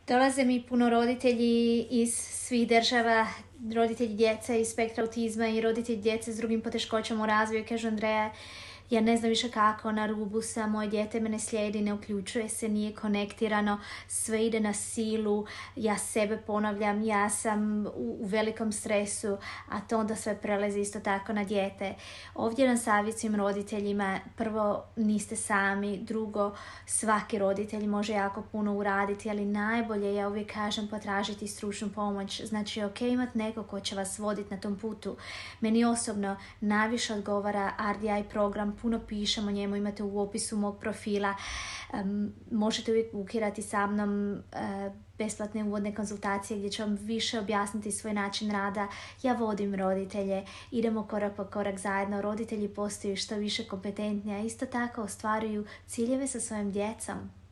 Dolaze mi puno roditelji iz svih država, roditelji djece iz spektra autizma i roditelji djece s drugim poteškoćama u razvoju i kažu: Andreja, ja ne znam više kako, na rubu sam, moje dijete me ne slijedi, ne uključuje se, nije konektirano, sve ide na silu, ja sebe ponavljam, ja sam u velikom stresu, a to onda sve prelazi isto tako na dijete. Ovdje nam savjet svim roditeljima: prvo, niste sami, drugo, svaki roditelj može jako puno uraditi, ali najbolje, ja uvijek kažem, potražiti stručnu pomoć. Znači, ok, imati neko ko će vas voditi na tom putu. Meni osobno najviše odgovara RDI program, puno pišem o njemu, imate u opisu mog profila. Možete uvijek bukirati sa mnom besplatne uvodne konzultacije gdje ću vam više objasniti svoj način rada. Ja vodim roditelje, idemo korak po korak zajedno, roditelji postaju što više kompetentni, a isto tako ostvaruju ciljeve sa svojim djecom.